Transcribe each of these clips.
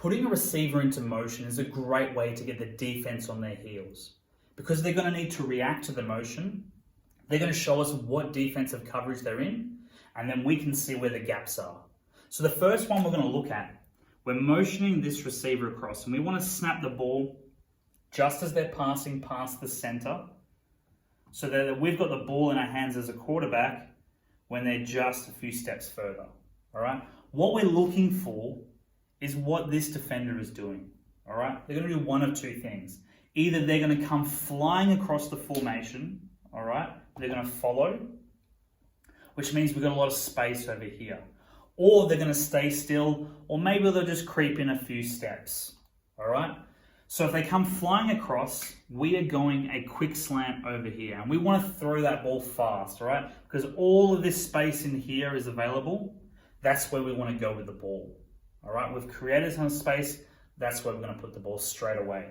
Putting a receiver into motion is a great way to get the defense on their heels because they're going to need to react to the motion. They're going to show us what defensive coverage they're in, and then we can see where the gaps are. So the first one we're going to look at, we're motioning this receiver across, and we want to snap the ball just as they're passing past the center so that we've got the ball in our hands as a quarterback when they're just a few steps further. All right. What we're looking for is what this defender is doing. All right. They're going to do one of two things. Either they're going to come flying across the formation. All right. They're going to follow, which means we've got a lot of space over here. Or they're going to stay still, or maybe they'll just creep in a few steps. All right. So if they come flying across, we are going a quick slant over here, and we want to throw that ball fast, all right? Because all of this space in here is available. That's where we want to go with the ball, all right? We've created some space. That's where we're going to put the ball straight away.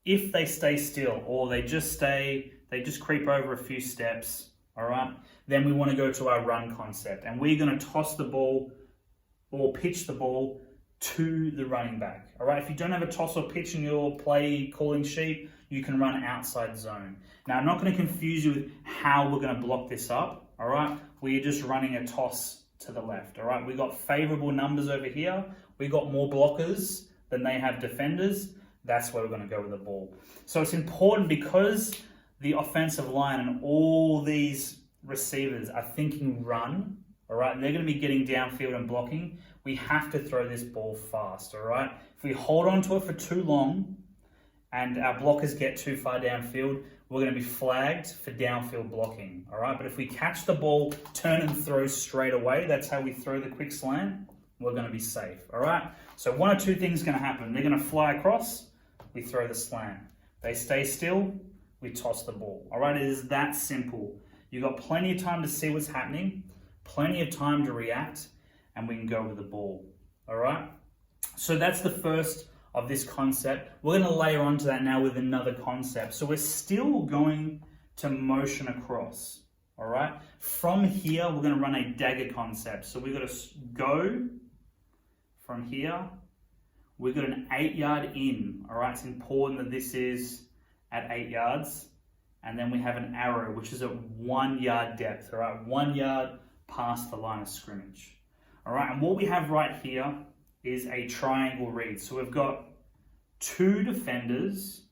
If they stay still, or they just creep over a few steps, all right? Then we want to go to our run concept, and we're going to toss the ball or pitch the ball to the running back. All right, if you don't have a toss or pitch in your play calling sheet, you can run outside zone. Now, I'm not going to confuse you with how we're going to block this up. All right, we're just running a toss to the left. All right, we got favorable numbers over here. We got more blockers than they have defenders. That's where we're going to go with the ball. So it's important because the offensive line and all these receivers are thinking run. All right, and they're going to be getting downfield and blocking. We have to throw this ball fast, all right? If we hold on to it for too long and our blockers get too far downfield, we're going to be flagged for downfield blocking, all right? But if we catch the ball, turn and throw straight away, that's how we throw the quick slant, we're going to be safe, all right? So one or two things are going to happen. They're going to fly across, we throw the slant. They stay still, we toss the ball, all right? It is that simple. You've got plenty of time to see what's happening, plenty of time to react, and we can go with the ball, all right? So that's the first of this concept. We're going to layer onto that now with another concept. So we're still going to motion across, all right? From here, we're going to run a dagger concept. So we've got to go from here. We've got an 8-yard in, all right? It's important that this is at 8 yards. And then we have an arrow, which is at 1 yard depth, all right? 1 yard past the line of scrimmage. All right, and what we have right here is a triangle read. So we've got 2 defenders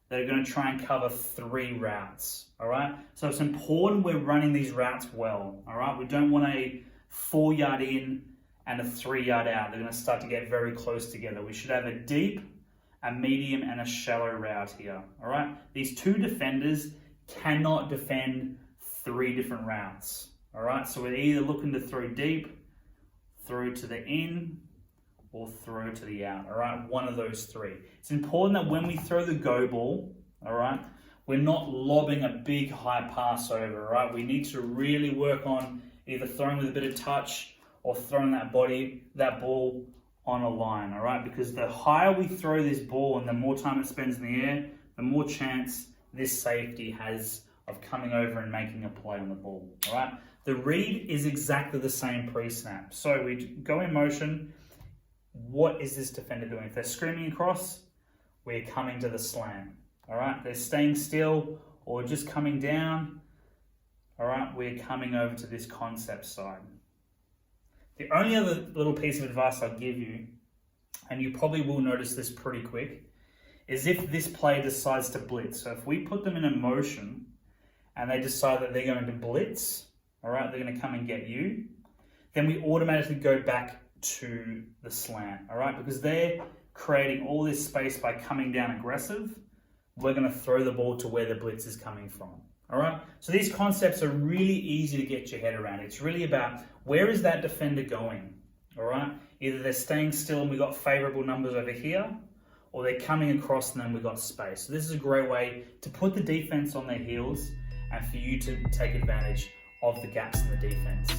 that are going to try and cover 3 routes, all right? So it's important we're running these routes well, all right? We don't want a 4-yard in and a 3-yard out. They're going to start to get very close together. We should have a deep, a medium, and a shallow route here, all right? These 2 defenders cannot defend 3 different routes, all right? So we're either looking to throw deep, through to the in, or throw to the out, all right? One of those 3. It's important that when we throw the go ball, all right, we're not lobbing a big high pass over, all right? We need to really work on either throwing with a bit of touch or throwing that ball on a line, all right? Because the higher we throw this ball and the more time it spends in the air, the more chance this safety has of coming over and making a play on the ball, all right? The read is exactly the same pre-snap. So we go in motion. What is this defender doing? If they're screaming across, we're coming to the slant, all right? They're staying still or just coming down, all right? We're coming over to this concept side. The only other little piece of advice I'll give you, and you probably will notice this pretty quick, is if this player decides to blitz. So if we put them in a motion and they decide that they're going to blitz, all right, they're going to come and get you, then we automatically go back to the slant, all right? Because they're creating all this space by coming down aggressive. We're going to throw the ball to where the blitz is coming from, all right? So these concepts are really easy to get your head around. It's really about where is that defender going, all right? Either they're staying still and we've got favorable numbers over here, or they're coming across and then we've got space. So this is a great way to put the defense on their heels and for you to take advantage of the gaps in the defense.